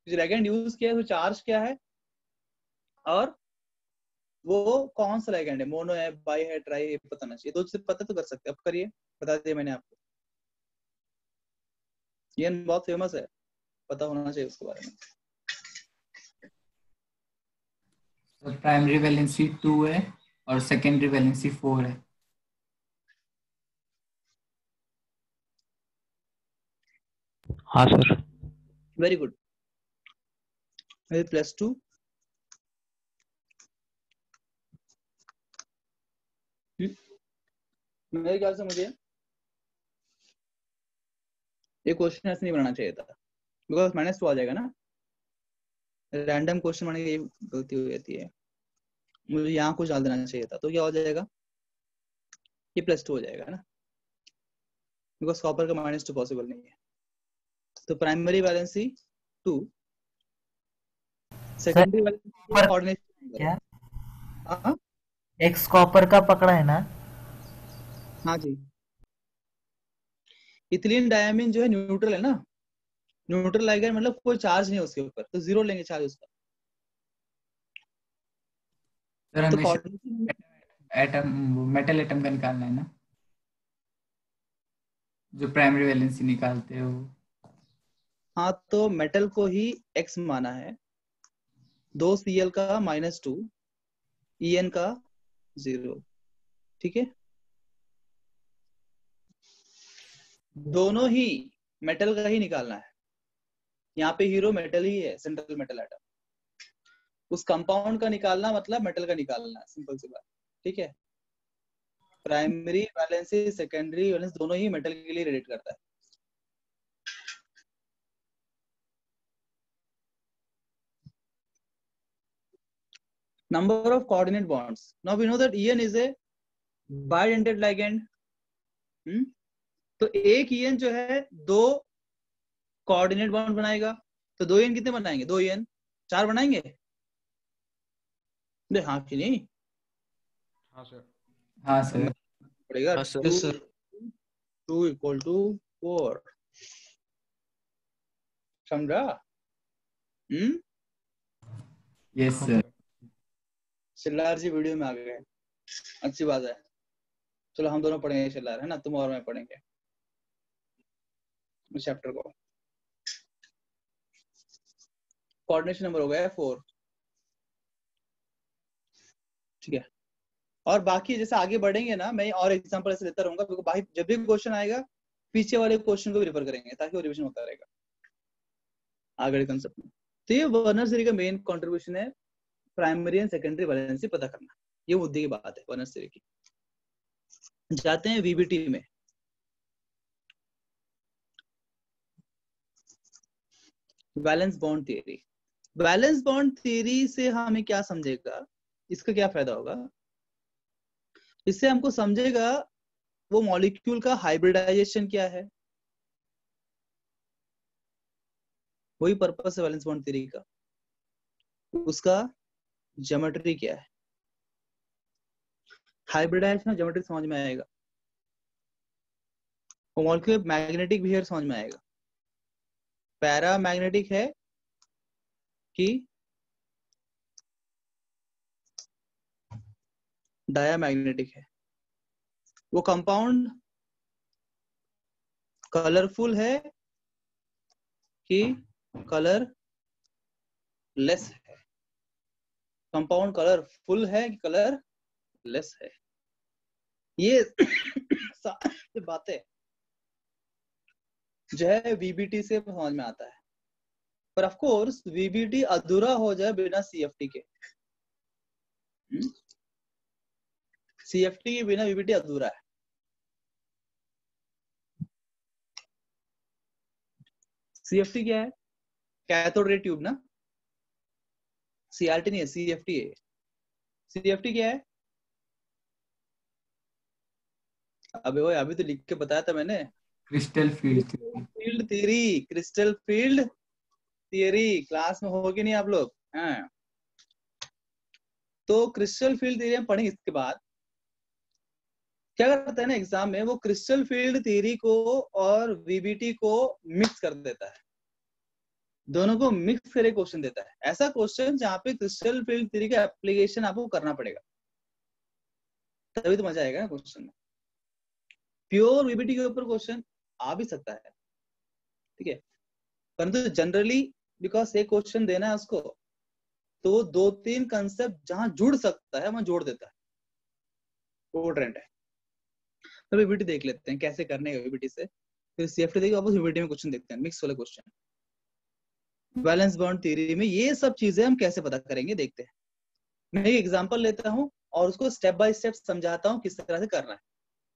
जो ligand यूज किया है वो चार्ज क्या है, और वो कौन सा ligand है, मोनो है, बाई है, ट्राई है, पता होना चाहिए। दो चीज पता तो कर सकते हैं, अब करिए, बता दिया मैंने आपको। ये बहुत फेमस है, पता होना चाहिए उसके बारे में। तो प्राइमरी वैलेंसी 2 है और सेकेंडरी वैलेंसी 4 है। हाँ सर। Very good. +2 मेरे ख्याल से मुझे ये क्वेश्चन ऐसे नहीं बनाना चाहिए था, बिकॉज -2 आ जाएगा ना, रैंडम क्वेश्चन बनाने की गलती हो जाती है। मुझे यहाँ कुछ डाल देना चाहिए था, तो क्या हो जाएगा, ये +2 हो जाएगा ना, बिकॉज कॉपर का -2 पॉसिबल नहीं है। तो primary valency 2, secondary valency coordination क्या हाँ एक्स कॉपर का पकड़ा है ना? हाँ जी। इथिलीन डायमीन जो है न्यूट्रल है ना, न्यूट्रल लाइगेंड मतलब कोई चार्ज नहीं है उसके ऊपर, तो 0 लेंगे चार्ज उसका। सर तो हमेशा एटम, मेटल एटम का निकालना है ना, जो प्राइमरी वैलेंसी निकालते हो। हाँ, तो मेटल को ही X माना है, 2 Cl का -2 En का 0। ठीक है, दोनों ही मेटल का ही निकालना है। यहाँ पे हीरो मेटल ही है, सेंट्रल मेटल एटम। उस कंपाउंड का निकालना मतलब मेटल का निकालना है, सिंपल सी बात। ठीक है, प्राइमरी वैलेंसी सेकेंडरी वैलेंस दोनों ही मेटल के लिए रिलेट करता है। Number of coordinate bonds. Now we know that En is a bidentate ligand. तो एक En जो है 2 कोऑर्डिनेट बॉन्ड बनाएगा। तो 2 En कितने बनाएंगे? 2 En 4 बनाएंगे? हाँ कि नहीं? हाँ सर। हाँ सर। पड़ेगा। हाँ सर। 2 = 4। समझा? Yes sir. शिल्लार जी वीडियो में आ गए, अच्छी बात है। चलो हम दोनों पढ़ेंगे शिल्लार, है ना? तुम और मैं पढ़ेंगे इस चैप्टर को। कोऑर्डिनेशन नंबर हो गया है 4। ठीक है, और बाकी जैसे आगे बढ़ेंगे ना, मैं और एग्जांपल ऐसे देता रहूंगा, क्योंकि भाई जब भी क्वेश्चन आएगा पीछे वाले क्वेश्चन को भी रेफर करेंगे ताकि वो रिवीजन होता रहेगा आगे कंसेप्ट में। तो ये वर्नर सीरीज का मेन कंट्रीब्यूशन है, प्राइमरी एंड सेकेंडरी वैलेंसी पता करना। ये मुद्दे की बात है वर्नर सीरीज की। जाते हैं वीबीटी में। Valence bond theory. Valence bond theory से हमें क्या समझेगा, इसका क्या फायदा होगा? इससे हमको समझेगा वो मॉलिक्यूल का हाइब्रिडाइजेशन क्या है, वही पर्पस है वैलेंस बॉन्ड थ्योरी का। उसका ज्योमेट्री क्या है, हाइब्रिडाइजेशन ज्योमेट्री समझ में आएगा, वो मॉलिक्यूल मैग्नेटिक बिहेवियर समझ में आएगा। पैरा मैग्नेटिक है कि डाया मैग्नेटिक है, वो कंपाउंड कलरफुल है कि कलर लेस है, कंपाउंड कलरफुल है कि कलर लेस है। ये सारी बातें जो है वीबीटी से समझ में आता है, पर ऑफ कोर्स वीबीटी अधूरा हो जाए बिना सीएफटी के। सीएफटी के बिना वीबीटी अधूरा है। सीएफटी क्या है? कैथोड रे ट्यूब ना, सीआरटी नहीं है, सीएफटी है। सीएफटी क्या है? अबे वो अभी तो लिख के बताया था मैंने, crystal field theory. Crystal field theory class में होगी नहीं आप लोग? हाँ, तो क्रिस्टल फील्ड थियरी हम पढ़ेंगे। इसके बाद क्या करता है ना एग्जाम में, वो क्रिस्टल फील्ड थियरी को और वीबीटी को मिक्स कर देता है, दोनों को मिक्स करके क्वेश्चन देता है। ऐसा क्वेश्चन जहाँ पे क्रिस्टल फील्ड थ्योरी का एप्लीकेशन आपको करना पड़ेगा, तभी तो मजा आएगा ना क्वेश्चन में। प्योर वीबीटी के ऊपर क्वेश्चन आ भी सकता है, ठीक है, परंतु जनरली बिकॉज एक क्वेश्चन देना है उसको, तो वो 2-3 कंसेप्ट जहां जुड़ सकता है वहां जोड़ देता है, वो ट्रेंड है। तो वीबीटी देख लेते हैं कैसे करने का वीबीटी से, फिर सीएफटी देखिए, वापस वीबीटी में क्वेश्चन देखते हैं, मिक्स वाले क्वेश्चन। बैलेंस बॉन्ड थ्योरी में ये सब चीजें हम कैसे पता करेंगे, देखते हैं। मैं एक एग्जांपल लेता हूं और उसको स्टेप बाय स्टेप समझाता हूं किस तरह से करना है,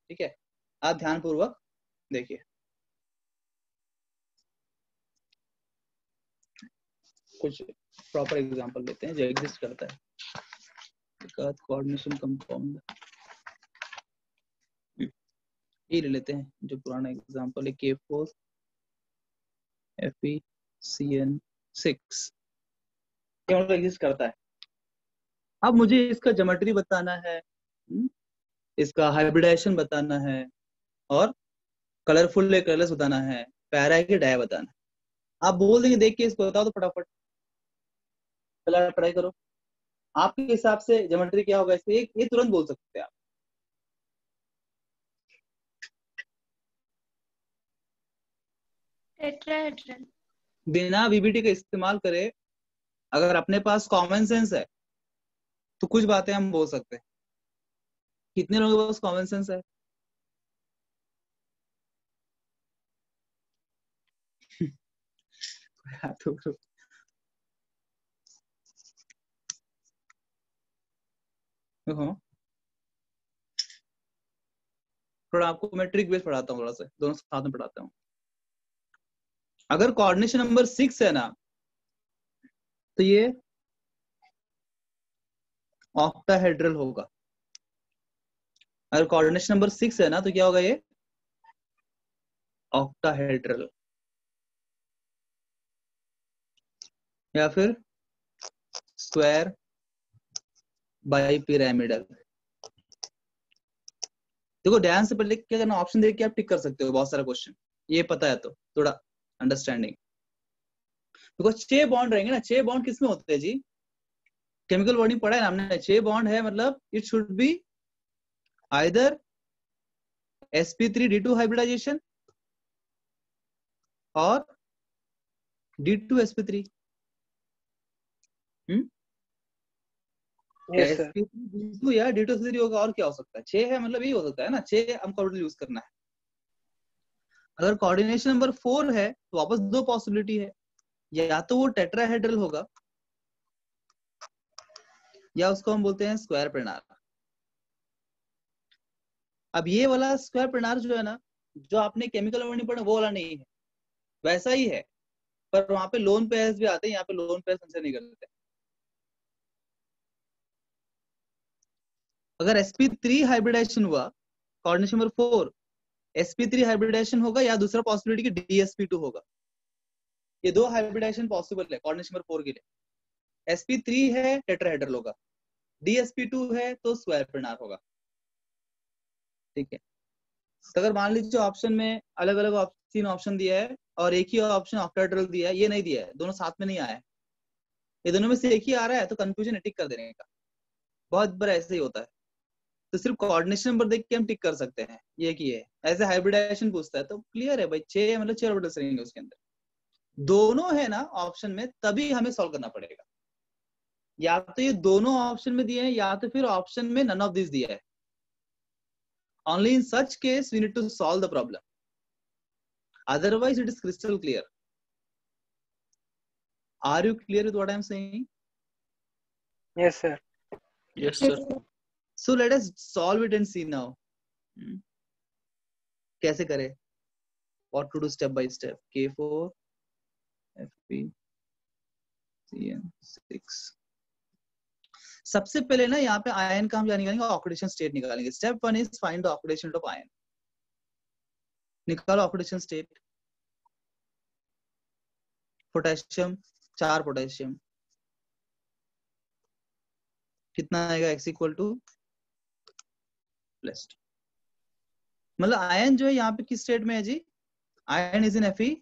ठीक है? आप ध्यान पूर्वक देखिए। कुछ प्रॉपर एग्जांपल लेते हैं जो एग्जिस्ट करता है। कोऑर्डिनेशन कंपाउंड ये ले लेते हैं, जो पुराना एग्जांपल है K4 FeCN6, ये मतलब एग्जिस्ट करता है। अब मुझे इसका ज्योमेट्री बताना है, इसका हाइब्रिडाइजेशन बताना है, और कलरफुल है कलरलेस बताना है, पैरा है कि डाया बताना है। आप बोल देंगे देख के इसको बताओ तो फटाफट, पहले ट्राई करो। आपके हिसाब से ज्योमेट्री क्या होगा इससे, ये तुरंत बोल सकते हैं आप। टेट्राहेड्रल। बिना वीबीटी का इस्तेमाल करे, अगर अपने पास कॉमन सेंस है तो कुछ बातें हम बोल सकते हैं। कितने लोगों के पास कॉमन सेंस है? देखो थोड़ा आपको मैं ट्रिक बेस पढ़ाता हूँ, थोड़ा सा दोनों साथ में पढ़ाता हूँ। अगर कोऑर्डिनेशन नंबर 6 है ना, तो ये ऑक्टाहेड्रल होगा। अगर कोऑर्डिनेशन नंबर 6 है ना, तो क्या होगा ये? ऑक्टाहेड्रल, या फिर स्क्वायर बाइपिरामिडल। देखो ध्यान से पहले क्या करना, ऑप्शन देख के आप टिक कर सकते हो बहुत सारा क्वेश्चन, ये पता है तो थोड़ा अंडरस्टैंडिंग। देखो 6 बॉन्ड रहेंगे ना, 6 बॉन्ड किसमें होते हैं जी? केमिकल बॉन्डिंग पढ़ा है ना हमने, 6 बॉन्ड है मतलब it should be either sp3d2 hybridisation और d2sp3। Yes, sir. sp3d2 या d2sp3 होगा, और क्या हो सकता है? 6 है मतलब यही हो सकता है ना, 6 हमको यूज करना है। अगर कोऑर्डिनेशन नंबर 4 है तो वापस 2 पॉसिबिलिटी है, या तो वो टेट्राहेड्रल होगा या उसको हम बोलते हैं स्क्वायर प्लेनार। अब ये वाला स्क्वायर प्लेनार जो है ना, जो आपने केमिकल बॉन्डिंग पढ़ा वो वाला नहीं है, वैसा ही है, पर वहां पे लोन पेयर्स भी आते हैं, यहाँ पे लोन पेयर्स कंसीडर नहीं करते। अगर sp3 हाइब्रिडाइजेशन हुआ, कोऑर्डिनेशन नंबर 4 sp3 हाइब्रिडाइजेशन होगा, या दूसरा पॉसिबिलिटी कि dsp2 होगा। ये 2 हाइब्रिडाइजेशन पॉसिबल है कोऑर्डिनेशन नंबर 4 के लिए। sp3 है टेट्राहेड्रल होगा, dsp2 है तो स्क्वायर प्लेनार होगा। ठीक है, तो अगर मान लीजिए ऑप्शन में अलग अलग 3 ऑप्शन दिया है और एक ही ऑप्शन ऑक्टाहेड्रल दिया है, ये नहीं दिया है, दोनों साथ में नहीं आया है, ये दोनों में से एक ही आ रहा है, तो कंफ्यूजन है टिक कर देने का। बहुत बार ऐसे ही होता है, तो सिर्फ कोऑर्डिनेशन नंबर देख के हम टिक कर सकते हैं ये की है। ऐसे हाइब्रिडाइजेशन पूछता है तो क्लियर है भाई, 6 मतलब 6 ऑर्बिटल्स रहेंगे उसके अंदर, दोनों है ना ऑप्शन में, तभी हमें सॉल्व करना पड़ेगा। या तो ये दोनों ऑप्शन में दिए हैं, या तो फिर ऑप्शन में नन ऑफ दिस दिया है। Only in such case we need to solve the problem. Otherwise, it is crystal clear. Are you clear with what I am saying? Yes, sir. Yes, sir. So let us solve it and see now. कैसे करें? What to do step by step? K4, Fp, CN6. सबसे पहले ना यहाँ पे ion का हम क्या निकालेंगे? ऑक्सीडेशन स्टेट निकालेंगे। Step 1 is find the oxidation of ion. निकालो ऑक्सीडेशन स्टेट। पोटेशियम 4 पोटेशियम कितना आएगा? x इक्वल टू प्लस, मतलब आयन जो है यहाँ पे किस स्टेट में है जी? Ion is in Fe2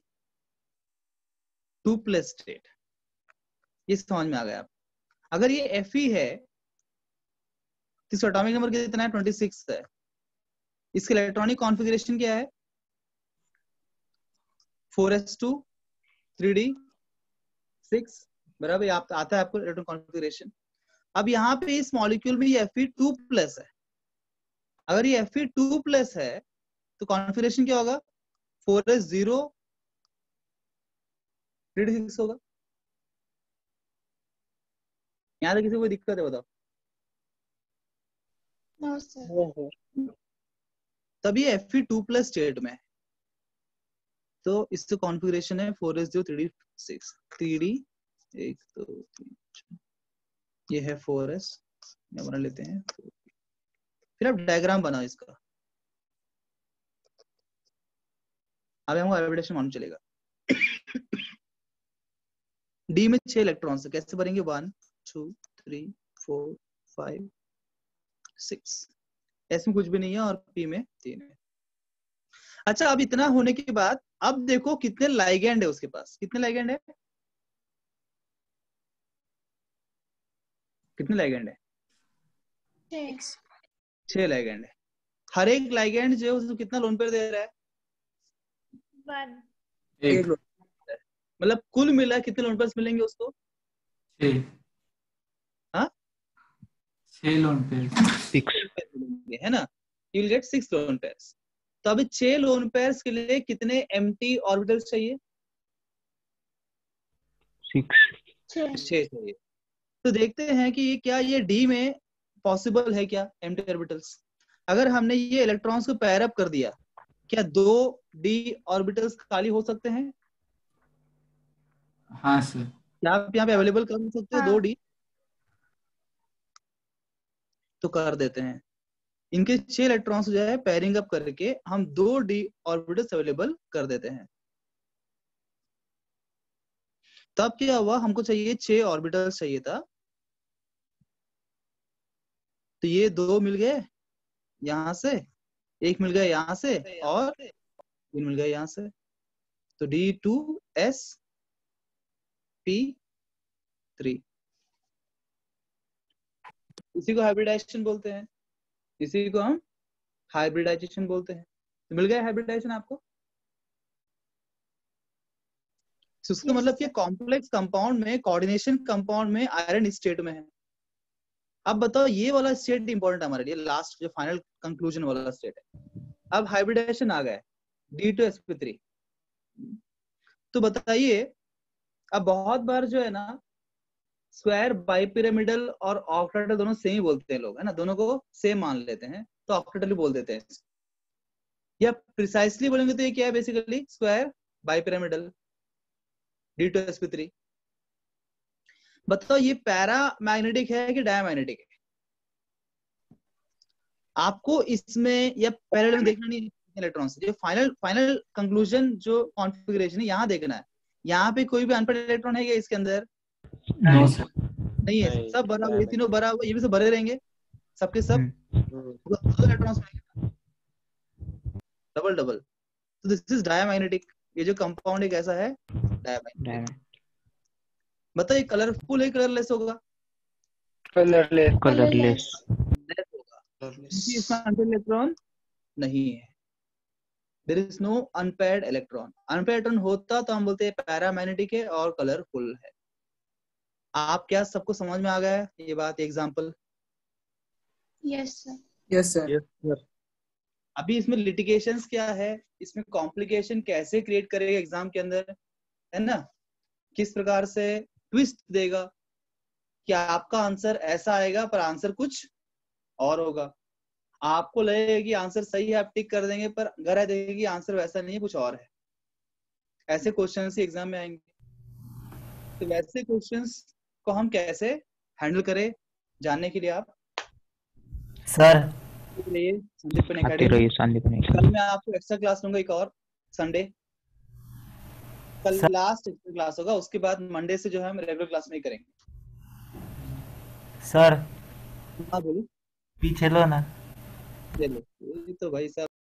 plus state. ये समझ में आ गया आप? अगर ये Fe है तो इसका एटॉमिक नंबर कितना है? 26 है। इसका इलेक्ट्रॉनिक कॉन्फ़िगरेशन क्या है? 4s2 3d6 बराबर। आता है आपको इलेक्ट्रॉनिक कॉन्फ़िगरेशन। अब यहाँ पे इस मॉलिक्यूल में ये Fe2 प्लस है। अगर ये Fe2 प्लस है तो कॉन्फ़िगरेशन क्या होगा? 4s0 3d6 होगा। यहाँ तक किसी को कोई दिक्कत है बताओ? No, sir. Yes, sir. तब ये Fe2 प्लस स्टेट में है, तो इससे कॉन्फ़िगरेशन है 4s0 3d6 3d 1 2 3 4। ये है 4s, ये बना लेते हैं। फिर आप डायग्राम बनाओ इसका, अब हमको हाइब्रिडेशन मालूम चलेगा। डी में 6 इलेक्ट्रॉन्स है, कैसे भरेंगे? 1 2 3 4 5 6। एस में कुछ भी नहीं है और पी में 3 है। अच्छा, अब इतना होने के बाद अब देखो कितने लाइगेंड है उसके पास। कितने लाइगेंड है? कितने लाइगेंड है? 6 लाइगेंड है। हर एक लाइगेंड जो है उसको कितना लोन पेयर दे रहा है? 1. एक मतलब कुल मिला कितने लोन पेयर्स मिलेंगे उसको? 6 हाँ 6 लोन पेयर। 6 है ना, you will get 6 lone pairs. तो अभी 6 लोन पेयर्स के लिए कितने एम्प्टी ऑर्बिटल्स चाहिए? 6 6 चाहिए। तो देखते हैं कि ये क्या ये डी में पॉसिबल है क्या एम्प्टी ऑर्बिटल्स? अगर हमने ये इलेक्ट्रॉन्स को पेयर अप कर दिया, क्या 2 डी ऑर्बिटल्स खाली हो सकते हैं? हाँ सर। क्या आप यहाँ पे अवेलेबल कर सकते हो 2 डी? तो कर देते हैं। इनके 6 इलेक्ट्रॉन्स जो है पेयरिंग अप करके हम 2 डी ऑर्बिटल्स अवेलेबल कर देते हैं। तब क्या हुआ, हमको चाहिए 6 ऑर्बिटल्स चाहिए था, तो ये 2 मिल गए यहां से, 1 मिल गया यहां से और 3 मिल गया यहां से। तो D2sp3, इसी को हाइब्रिडाइजेशन बोलते हैं, इसी को हम हाइब्रिडाइजेशन बोलते हैं। तो मिल गया हाइब्रिडाइजेशन आपको। तो उसका मतलब कि कॉम्प्लेक्स कंपाउंड में, कोऑर्डिनेशन कंपाउंड में आयरन स्टेट में है। अब बताओ, ये वाला स्टेट इंपॉर्टेंट हमारे लिए, लास्ट जो फाइनल कंक्लूजन वाला स्टेट है। अब हाइब्रिडाइजेशन आ गया D2sp3। तो बताइए, अब बहुत बार जो है ना स्क्वायर, बाइपिरामिडल और ऑक्टाहेड्रल दोनों सेम ही बोलते हैं लोग, है ना, दोनों को सेम मान लेते हैं, तो ऑक्टाहेड्रल बोल देते हैं। या प्रिसाइसली बोलेंगे तो ये क्या है, बेसिकली स्क्वायर बाइपिरामिडल D2sp3। बताओ ये पैरामैग्नेटिक है कि डायमैग्नेटिक है? आपको इसमें या पैरेलल में देखना नहीं इलेक्ट्रॉन से, जो फाइनल कंक्लूजन जो कॉन्फ़िगरेशन है यहाँ देखना है। यहाँ पे कोई भी अनपेड इलेक्ट्रॉन है क्या इसके अंदर? No sir. नहीं है, सब भरा हुआ, ये तीनों भरा हुआ, ये भी सब भरे रहेंगे, सबके सब इलेक्ट्रॉन्स डबल डबल। तो दिस इज डायमैग्नेटिक। ये जो कंपाउंड एक ऐसा है डायमैग्नेटिक। बताइए कलरफुल है कलरलेस होगा? कलरलेस। कलरलेस इसमें अनपेड इलेक्ट्रॉन नहीं है, there is no unpaired electron. Unpaired electron होता तो हम बोलते हैं पैरामैग्नेटिक है और कलरफुल है। आप क्या सबको समझ में आ गया है ये बात, example? Yes sir. Yes, sir. अभी इसमें लिटिगेशंस क्या है, इसमें कॉम्प्लिकेशन कैसे क्रिएट करेगा एग्जाम के अंदर, है ना, किस प्रकार से ट्विस्ट देगा कि आपका आंसर ऐसा आएगा पर आंसर कुछ और होगा। आपको लगेगा कि आंसर सही है, आप टिक कर देंगे, पर अगर देखेंगे कि आंसर वैसा नहीं है, कुछ और है। ऐसे क्वेश्चंस ही एग्जाम में आएंगे। तो वैसे क्वेश्चंस को हम कैसे हैंडल करें, जानने के लिए आप सर संदीपन आते एकेडमी, रहिए संदीपन कल एकेडमी। मैं आपको एक्स्ट्रा क्लास लूंगा एक और संडे, कल सर- लास्ट एक्स्ट्रा क्लास होगा, उसके बाद मंडे से जो है हम रेगुलर क्लास में ही करेंगे। सर हाँ बोलो। पीछे लो ना। ये लो, ये तो भाई साहब